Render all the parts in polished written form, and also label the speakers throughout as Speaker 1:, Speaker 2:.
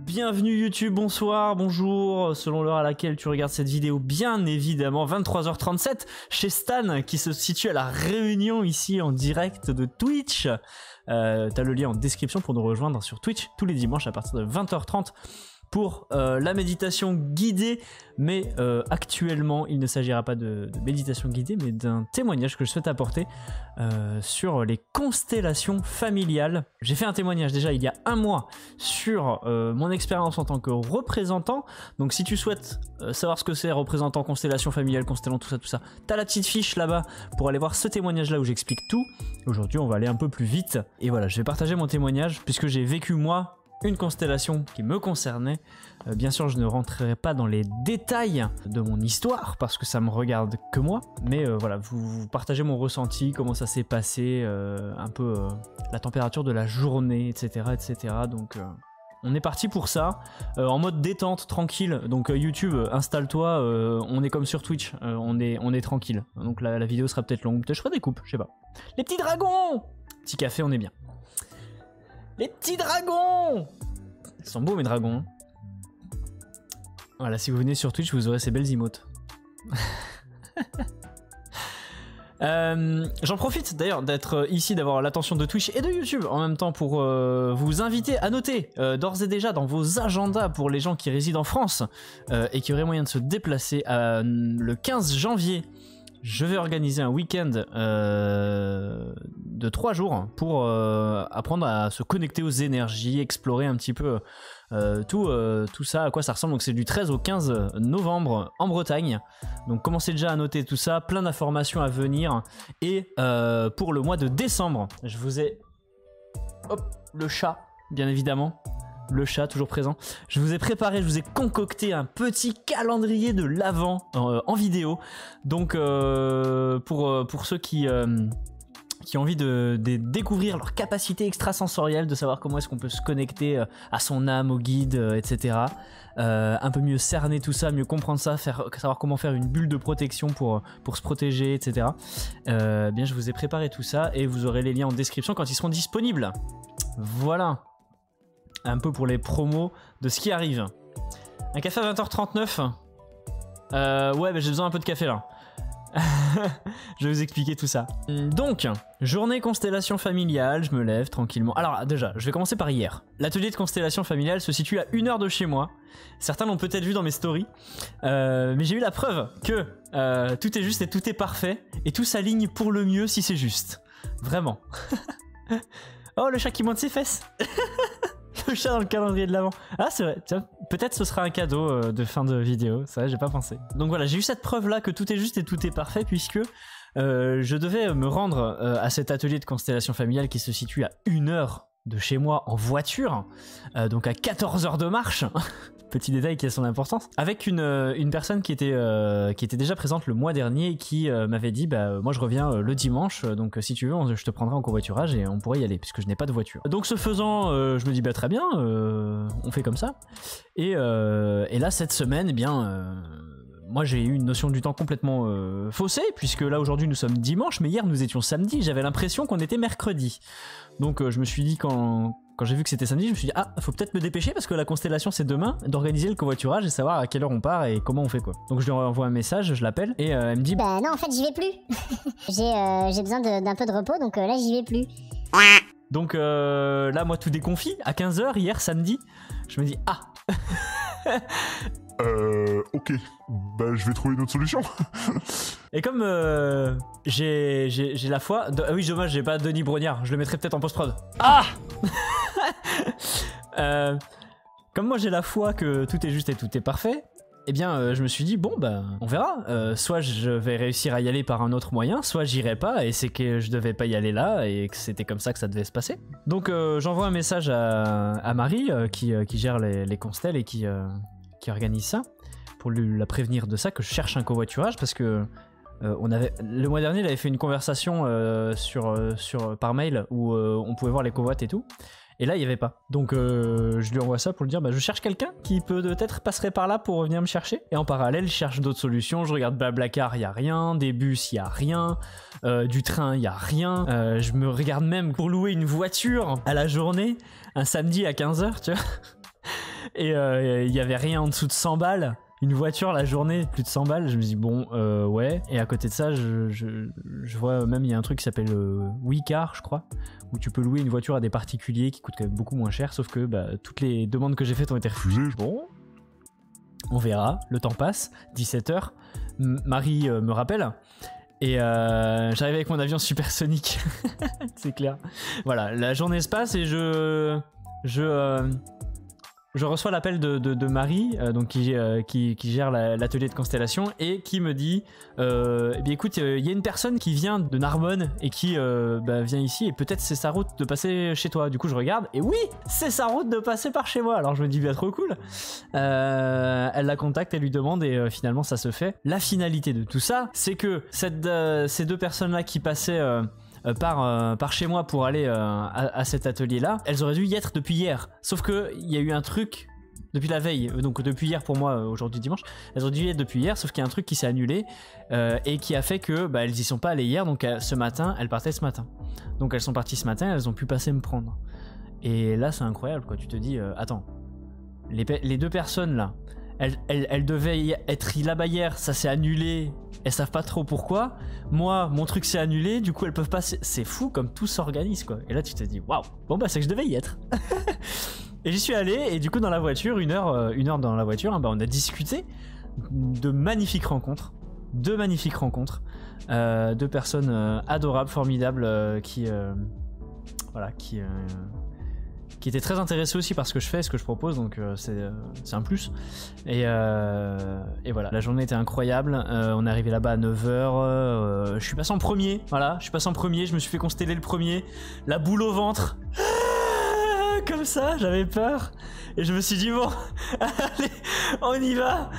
Speaker 1: Bienvenue YouTube, bonsoir, bonjour, selon l'heure à laquelle tu regardes cette vidéo, bien évidemment 23h37 chez Stan qui se situe à la Réunion ici en direct de Twitch. T'as le lien en description pour nous rejoindre sur Twitch tous les dimanches à partir de 20h30 pour la méditation guidée, mais actuellement il ne s'agira pas de méditation guidée mais d'un témoignage que je souhaite apporter sur les constellations familiales. J'ai fait un témoignage déjà il y a un mois sur mon expérience en tant que représentant, donc si tu souhaites savoir ce que c'est représentant, constellation familiale, constellant, tout ça, t'as la petite fiche là-bas pour aller voir ce témoignage là où j'explique tout. Aujourd'hui on va aller un peu plus vite et voilà, je vais partager mon témoignage puisque j'ai vécu moi une constellation qui me concernait. Bien sûr, je ne rentrerai pas dans les détails de mon histoire parce que ça me regarde que moi, mais voilà, vous partagez mon ressenti, comment ça s'est passé, un peu la température de la journée, etc. Donc on est parti pour ça, en mode détente, tranquille. Donc YouTube, installe-toi, on est comme sur Twitch, on est tranquille. Donc la vidéo sera peut-être longue, peut-être je ferai des coupes, je sais pas. Les petits dragons! Petit café, on est bien. Les petits dragons! Ils sont beaux mes dragons. Voilà, si vous venez sur Twitch, vous aurez ces belles emotes. J'en profite d'ailleurs d'être ici, d'avoir l'attention de Twitch et de YouTube en même temps pour vous inviter à noter d'ores et déjà dans vos agendas pour les gens qui résident en France et qui auraient moyen de se déplacer le 15 janvier. Je vais organiser un week-end de 3 jours pour apprendre à se connecter aux énergies, explorer un petit peu tout ça, à quoi ça ressemble. Donc c'est du 13 au 15 novembre en Bretagne. Donc commencez déjà à noter tout ça, plein d'informations à venir. Et pour le mois de décembre, je vous ai... Hop, le chat, bien évidemment. Le chat toujours présent. Je vous ai préparé, je vous ai concocté un petit calendrier de l'Avent en vidéo. Donc pour ceux qui ont envie de découvrir leur capacité extrasensorielle, de savoir comment est-ce qu'on peut se connecter à son âme, au guide, etc. Un peu mieux cerner tout ça, mieux comprendre ça, savoir comment faire une bulle de protection pour se protéger, etc. Bien, je vous ai préparé tout ça et vous aurez les liens en description quand ils seront disponibles. Voilà. Un peu pour les promos de ce qui arrive. Un café à 20h39. Ouais, bah j'ai besoin un peu de café là. Je vais vous expliquer tout ça. Donc, journée constellation familiale, je me lève tranquillement. Alors déjà, je vais commencer par hier. L'atelier de constellation familiale se situe à 1 heure de chez moi. Certains l'ont peut-être vu dans mes stories. Mais j'ai eu la preuve que tout est juste et tout est parfait. Et tout s'aligne pour le mieux si c'est juste. Vraiment. Oh, le chat qui monte ses fesses. Le chat dans le calendrier de l'Avent. Ah c'est vrai, tiens, peut-être ce sera un cadeau de fin de vidéo, ça j'ai pas pensé. Donc voilà, j'ai eu cette preuve là que tout est juste et tout est parfait puisque je devais me rendre à cet atelier de constellation familiale qui se situe à 1 heure de chez moi en voiture, donc à 14 heures de marche. Petit détail qui a son importance, avec une personne qui était déjà présente le mois dernier et qui m'avait dit bah moi je reviens le dimanche, donc si tu veux je te prendrai en covoiturage et on pourrait y aller puisque je n'ai pas de voiture. Donc ce faisant je me dis bah très bien, on fait comme ça et là cette semaine eh bien moi j'ai eu une notion du temps complètement faussée puisque là aujourd'hui nous sommes dimanche mais hier nous étions samedi, j'avais l'impression qu'on était mercredi. Donc je me suis dit quand j'ai vu que c'était samedi, je me suis dit ah faut peut-être me dépêcher parce que la constellation c'est demain, d'organiser le covoiturage et savoir à quelle heure on part et comment on fait quoi. Donc je lui envoie un message, je l'appelle et elle me dit
Speaker 2: bah non en fait j'y vais plus. J'ai besoin d'un peu de repos donc là j'y vais plus.
Speaker 1: Donc là moi tout déconfit à 15h hier samedi, je me dis ah
Speaker 3: ok, bah je vais trouver une autre solution.
Speaker 1: Et comme j'ai la foi... Ah oui, dommage, j'ai pas Denis Brognard, je le mettrai peut-être en post-prod. Ah comme moi j'ai la foi que tout est juste et tout est parfait, eh bien je me suis dit bon bah on verra, soit je vais réussir à y aller par un autre moyen, soit j'irai pas et c'est que je devais pas y aller là et que c'était comme ça que ça devait se passer. Donc j'envoie un message à Marie qui gère les constels et qui organise ça, pour la prévenir de ça, que je cherche un covoiturage parce que le mois dernier il avait fait une conversation par mail où on pouvait voir les covoites et tout, et là il n'y avait pas. Donc je lui envoie ça pour lui dire bah, je cherche quelqu'un qui peut-être passerait par là pour venir me chercher, et en parallèle je cherche d'autres solutions, je regarde Blablacar, il n'y a rien, des bus il n'y a rien, du train il n'y a rien, je me regarde même pour louer une voiture à la journée un samedi à 15h tu vois. Et il y avait rien en dessous de 100 balles. Une voiture la journée, plus de 100 balles. Je me dis bon, ouais. Et à côté de ça, je vois même il y a un truc qui s'appelle WeCar, je crois, où tu peux louer une voiture à des particuliers qui coûte quand même beaucoup moins cher. Sauf que toutes les demandes que j'ai faites ont été refusées. Bon, on verra. Le temps passe. 17h. Marie me rappelle. Et j'arrive avec mon avion supersonique. C'est clair. Voilà, la journée se passe et je reçois l'appel de Marie, donc qui gère l'atelier de constellation, et qui me dit eh bien écoute, il y a une personne qui vient de Narbonne et qui vient ici, et peut-être c'est sa route de passer chez toi. Du coup je regarde et oui, c'est sa route de passer par chez moi. Alors je me dis bien trop cool. Elle la contacte, elle lui demande, et finalement ça se fait. La finalité de tout ça, c'est que ces deux personnes là qui passaient par chez moi pour aller à cet atelier là, elles auraient dû y être depuis hier, sauf que il y a eu un truc depuis la veille, donc depuis hier pour moi, aujourd'hui dimanche, elles auraient dû y être depuis hier, sauf qu'il y a un truc qui s'est annulé et qui a fait que elles y sont pas allées hier, donc ce matin elles partaient ce matin, donc elles sont parties ce matin, elles ont pu passer me prendre. Et là c'est incroyable quoi, tu te dis attends, les deux personnes là, elles devaient être là-bas hier, ça s'est annulé, elles savent pas trop pourquoi. Moi, mon truc s'est annulé, du coup elles peuvent pas. C'est fou comme tout s'organise quoi. Et là tu te dis waouh, bon c'est que je devais y être. Et j'y suis allé, et du coup dans la voiture, une heure dans la voiture, on a discuté de magnifiques rencontres. Deux personnes adorables, formidables, qui était très intéressé aussi par ce que je fais, ce que je propose, donc c'est un plus. Et voilà, la journée était incroyable. On est arrivé là-bas à 9h. Je suis passé en premier, je me suis fait consteller le premier. La boule au ventre. Comme ça, j'avais peur. Et je me suis dit, bon, allez, on y va.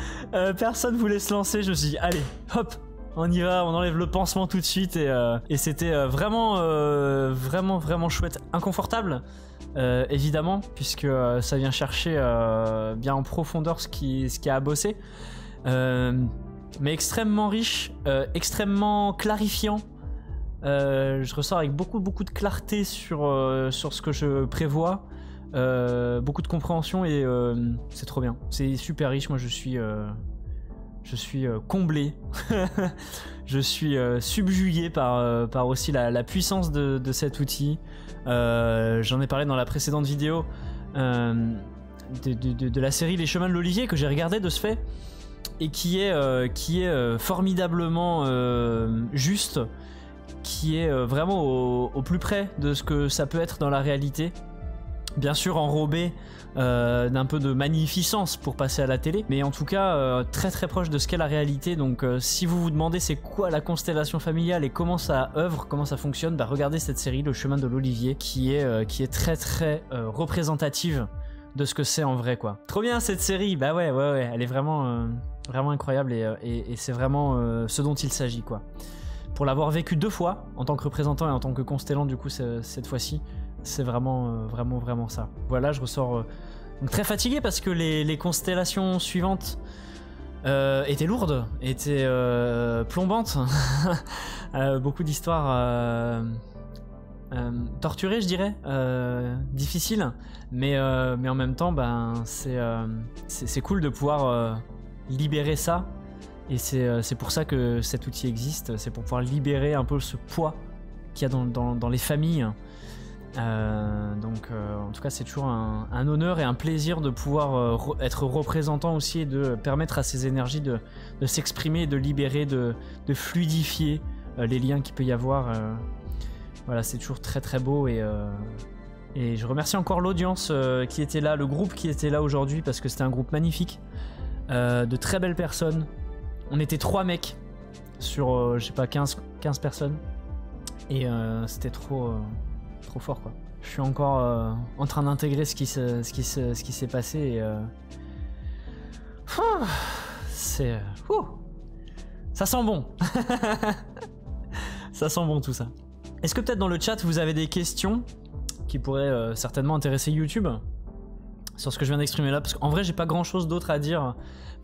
Speaker 1: Personne voulait se lancer. Je me suis dit, allez, hop, on y va, on enlève le pansement tout de suite. Et c'était vraiment chouette. Inconfortable. Évidemment, puisque ça vient chercher bien en profondeur ce qui a à bosser, mais extrêmement riche, extrêmement clarifiant. Je ressors avec beaucoup de clarté sur ce que je prévois, beaucoup de compréhension, et c'est trop bien, c'est super riche. Moi je suis comblé. Je suis subjugué par aussi la puissance de cet outil. J'en ai parlé dans la précédente vidéo de la série Les Chemins de l'Olivier, que j'ai regardé de ce fait, et qui est formidablement juste, qui est vraiment au plus près de ce que ça peut être dans la réalité. Bien sûr enrobé d'un peu de magnificence pour passer à la télé, mais en tout cas très très proche de ce qu'est la réalité. Donc si vous vous demandez c'est quoi la constellation familiale et comment ça œuvre, comment ça fonctionne, regardez cette série Le Chemin de l'Olivier, qui est très très représentative de ce que c'est en vrai quoi. Trop bien cette série, ouais, elle est vraiment incroyable, et c'est vraiment ce dont il s'agit quoi. Pour l'avoir vécu 2 fois en tant que représentant et en tant que constellant, du coup cette fois-ci, c'est vraiment ça. Voilà, je ressors donc très fatigué parce que les constellations suivantes étaient lourdes, étaient plombantes. Beaucoup d'histoires torturées, je dirais, difficiles, mais en même temps, c'est cool de pouvoir libérer ça. Et c'est pour ça que cet outil existe, c'est pour pouvoir libérer un peu ce poids qu'il y a dans les familles. En tout cas c'est toujours un honneur et un plaisir de pouvoir être représentant aussi, et de permettre à ces énergies de s'exprimer, de libérer, de fluidifier les liens qu'il peut y avoir. Voilà, c'est toujours très très beau, et je remercie encore l'audience qui était là, le groupe qui était là aujourd'hui, parce que c'était un groupe magnifique, de très belles personnes. On était 3 mecs sur 15 personnes, et c'était trop fort quoi. Je suis encore en train d'intégrer ce qui s'est passé, et ça sent bon. Ça sent bon tout ça. Est-ce que peut-être dans le chat vous avez des questions qui pourraient certainement intéresser YouTube? sur ce que je viens d'exprimer là, parce qu'en vrai j'ai pas grand chose d'autre à dire.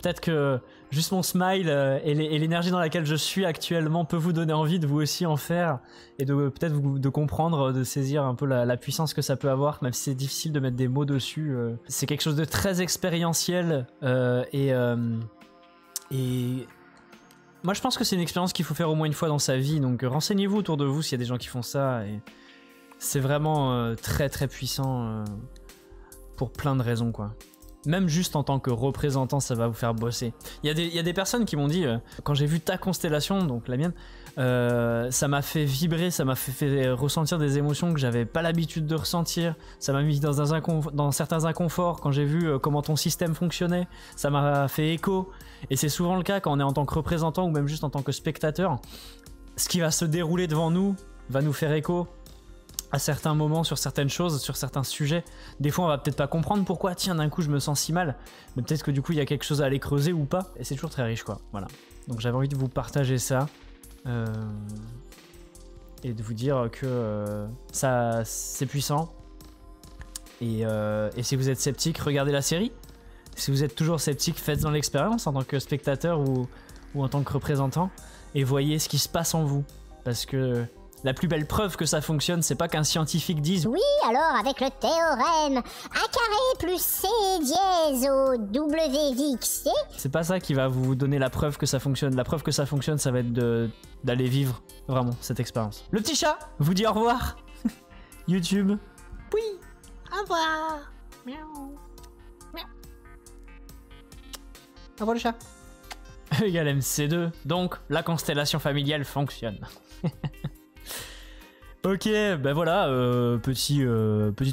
Speaker 1: Peut-être que juste mon smile et l'énergie dans laquelle je suis actuellement peut vous donner envie de vous aussi en faire et de peut-être de comprendre, de saisir un peu la puissance que ça peut avoir, même si c'est difficile de mettre des mots dessus. C'est quelque chose de très expérientiel et moi je pense que c'est une expérience qu'il faut faire au moins une fois dans sa vie, donc renseignez-vous autour de vous s'il y a des gens qui font ça, et c'est vraiment très très puissant pour plein de raisons quoi. Même juste en tant que représentant, ça va vous faire bosser. Il y a des personnes qui m'ont dit, quand j'ai vu ta constellation, donc la mienne, ça m'a fait vibrer, ça m'a fait ressentir des émotions que j'avais pas l'habitude de ressentir. Ça m'a mis dans certains inconforts quand j'ai vu comment ton système fonctionnait. Ça m'a fait écho. Et c'est souvent le cas quand on est en tant que représentant ou même juste en tant que spectateur. Ce qui va se dérouler devant nous va nous faire écho à certains moments, sur certaines choses, sur certains sujets. Des fois on va peut-être pas comprendre pourquoi, tiens d'un coup je me sens si mal, mais peut-être que du coup il y a quelque chose à aller creuser ou pas, et c'est toujours très riche quoi, voilà. Donc j'avais envie de vous partager ça, et de vous dire que ça c'est puissant, et si vous êtes sceptique, regardez la série. Si vous êtes toujours sceptique, faites-en l'expérience en tant que spectateur ou en tant que représentant, et voyez ce qui se passe en vous, parce que la plus belle preuve que ça fonctionne, c'est pas qu'un scientifique dise
Speaker 2: oui, alors avec le théorème A carré plus C dièse au WVXC.
Speaker 1: C'est pas ça qui va vous donner la preuve que ça fonctionne. La preuve que ça fonctionne, ça va être d'aller vivre vraiment cette expérience. Le petit chat vous dit au revoir. YouTube. Oui. Au revoir. Miaou. Miaou. Au revoir le chat. Égal MC2. Donc la constellation familiale fonctionne. Ok, ben voilà, petit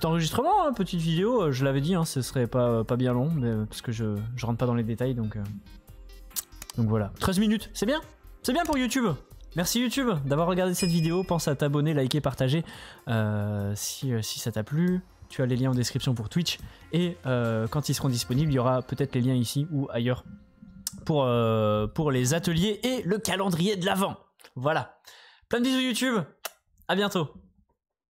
Speaker 1: enregistrement, hein, petite vidéo, je l'avais dit, hein, ce serait pas bien long, mais, parce que je rentre pas dans les détails, donc voilà. 13 minutes, c'est bien pour YouTube. Merci YouTube d'avoir regardé cette vidéo, pense à t'abonner, liker, partager, si ça t'a plu. Tu as les liens en description pour Twitch, et quand ils seront disponibles, il y aura peut-être les liens ici ou ailleurs pour les ateliers et le calendrier de l'Avent. Voilà. Plein de bisous YouTube. À bientôt.